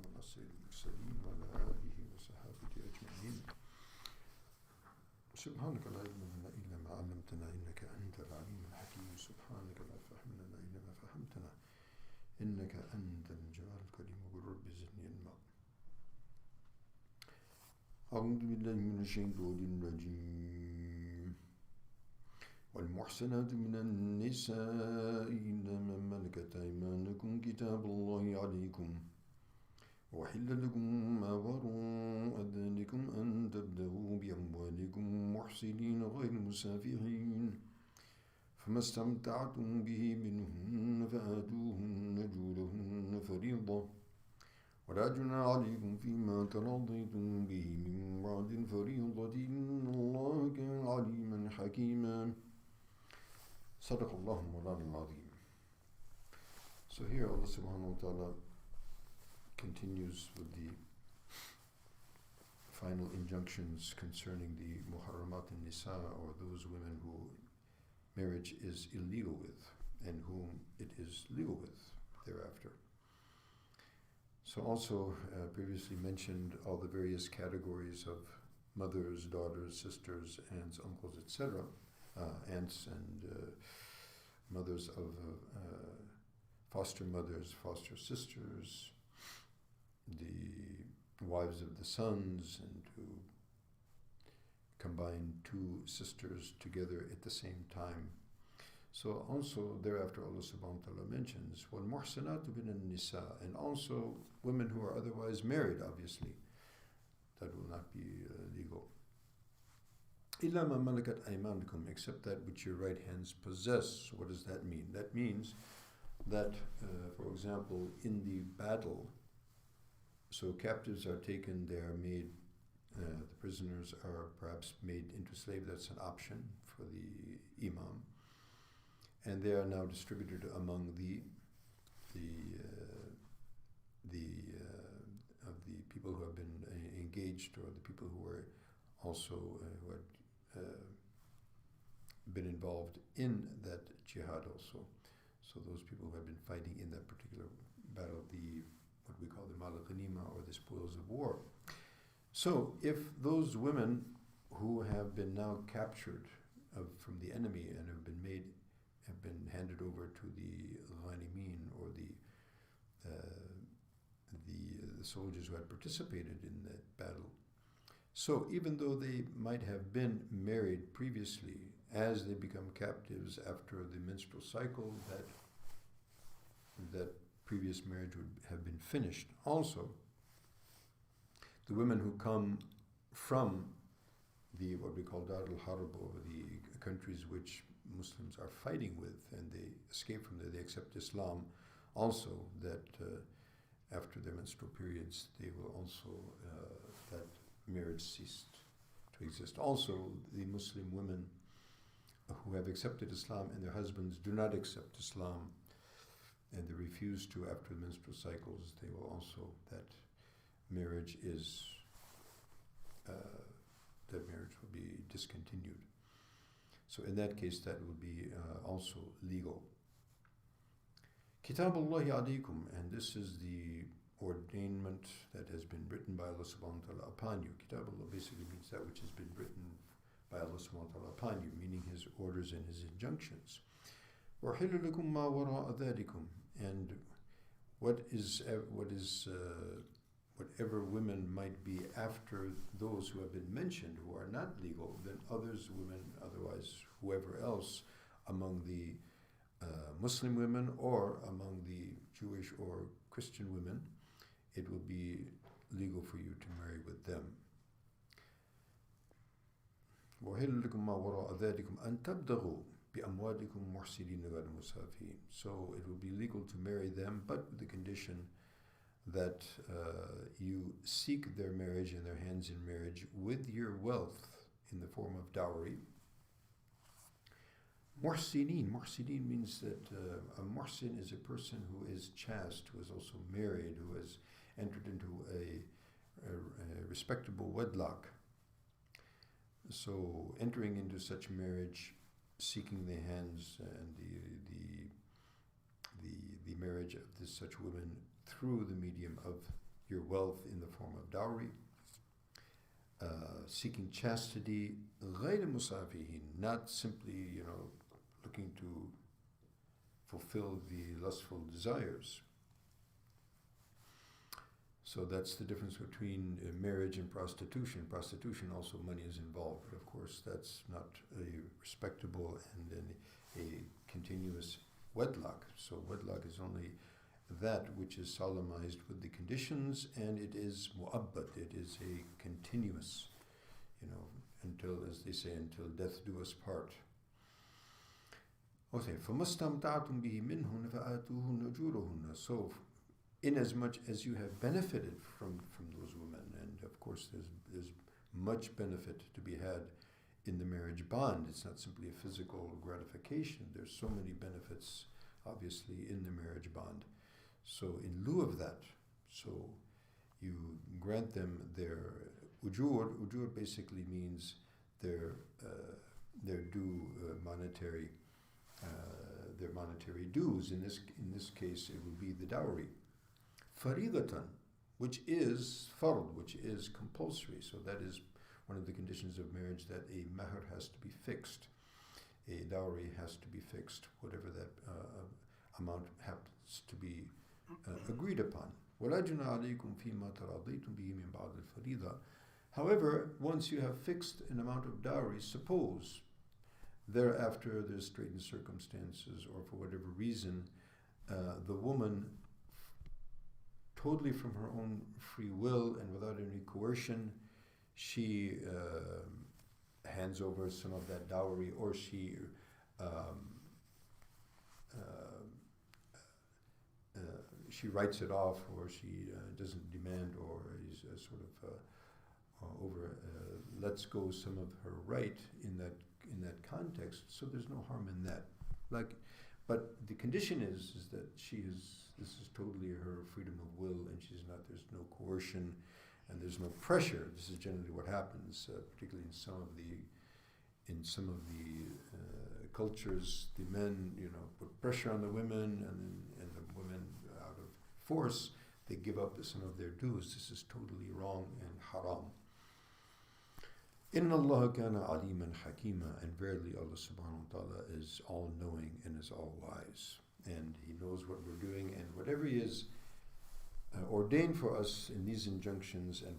والسلام على سيد المرسلين وعلى آله وصحابه أجمعين. سبحانك لا علم لنا إلا ما علمتنا إنك أنت العليم الحكيم. سبحانك لا فهم لنا إلا ما فهمتنا إنك أنت الجواد الكريم. وقل رب زدني علما. أعوذ بالله من الشيطان الرجيم. والمحسنات من النساء إلا ما ملكت أيمانكم كتاب الله عليكم وحل لكم ما وراء ذلكم أن تبدأوا بأموالكم محسنين غير مسافحين فما استمتعتم به منهن فآتوهن أجورهن فريضة ولا جناح عليكم فيما تراضيتم به من بعد الفريضة إن الله كان عليما حكيما. صدق الله مولانا العظيم. So here Allah subhanahu wa ta'ala continues with the final injunctions concerning the muharramat an-nisa, or those women who marriage is illegal with and whom it is legal with thereafter. So also previously mentioned all the various categories of mothers, daughters, sisters, aunts, uncles, etc. Aunts and mothers of foster mothers, foster sisters, the wives of the sons, and to combine two sisters together at the same time. So also thereafter Allah subhanahu wa ta'ala mentions وَالْمُحْسَنَاتُ مِنَ النِّسَاءِ, and also women who are otherwise married, obviously. That will not be legal. إِلَّا مَا مَلَكَتْ أَيْمَانُكُمْ, except that which your right hands possess. What does that mean? That means that, for example, in the battle, so captives are taken, they are made, the prisoners are perhaps made into slaves. That's an option for the imam. And they are now distributed among the people who have been engaged, or the people who were also who had been involved in that jihad also. So those people who had been fighting in that particular battle, what we call the mal al-ghanima, or the spoils of war. So if those women who have been now captured from the enemy and have been handed over to the ghanimin, or the soldiers who had participated in that battle. So even though they might have been married previously, as they become captives after the menstrual cycle, that previous marriage would have been finished. Also, the women who come from what we call Dar al-Harb, or the countries which Muslims are fighting with, and they escape from there, they accept Islam, also that after their menstrual periods, they will also, that marriage ceased to exist. Also, the Muslim women who have accepted Islam and their husbands do not accept Islam, and they refuse to after the menstrual cycles, they will also, that marriage will be discontinued. So in that case, that will be also legal. Kitab Allah alaykum, and this is the ordainment that has been written by Allah subhanahu wa ta'ala upon you. Kitab Allah basically means that which has been written by Allah subhanahu wa ta'ala upon you, meaning His orders and His injunctions. وَحِلُّ لَكُمْ مَا وَرَاءَ ذَلِكُمْ, and whatever women might be after those who have been mentioned, who are not legal, then women, otherwise whoever else among the Muslim women or among the Jewish or Christian women, it will be legal for you to marry with them. وَحِلُّ لَكُمْ مَا وَرَاءَ ذَلِكُمْ أَن تَبْتَغُوا بِأَمْوَالِكُمْ مُحْسِنِينَ غَيْرَ مُسَافِحِينَ. So it will be legal to marry them, but with the condition that you seek their marriage and their hands in marriage with your wealth in the form of dowry. Muhsinin means that a muhsin is a person who is chaste, who is also married, who has entered into a respectable wedlock. So entering into such marriage, seeking the hands and the marriage of such women through the medium of your wealth in the form of dowry. Seeking chastity, غير مسافهين, not simply, looking to fulfill the lustful desires. So that's the difference between marriage and prostitution. Prostitution, also money is involved, but of course that's not a respectable and a continuous wedlock. So wedlock is only that which is solemnized with the conditions, and it is mu'abbad, it is a continuous, until, as they say, until death do us part. Okay, فَمَسْتَمْتَعْتُمْ بِهِ مِنْهُنَّ فَآتُوهُنَّ أُجُورَهُنَّ. So, inasmuch as you have benefited from those women, and of course there's much benefit to be had in the marriage bond. It's not simply a physical gratification. There's so many benefits, obviously, in the marriage bond. So in lieu of that, so you grant them their ujur. Ujur basically means their due monetary dues. In this case, it would be the dowry. Faridatan, which is fard, which is compulsory. So that is one of the conditions of marriage, that a mahr has to be fixed. A dowry has to be fixed, whatever that amount happens to be agreed upon. وَلَا جُنَاحَ عَلَيْكُمْ فِي مَا تَرَاضَيْتُمْ بِهِ مِنْ بَعْدِ الْفَرِيضَةِ. However, once you have fixed an amount of dowry, suppose thereafter there's straitened circumstances, or for whatever reason, the woman, totally from her own free will and without any coercion, she hands over some of that dowry, or she writes it off, or she doesn't demand, or is lets go some of her right in that context. So there's no harm in that. But the condition is that this is totally her freedom of will, and there's no coercion, and there's no pressure. This is generally what happens, particularly in some of the cultures. The men, put pressure on the women, and the women, out of force, they give up some of their dues. This is totally wrong and haram. Inna Allah kana aliman hakima, and verily Allah subhanahu wa ta'ala is all knowing and is all wise, and He knows what we're doing, and whatever He is ordained for us in these injunctions, and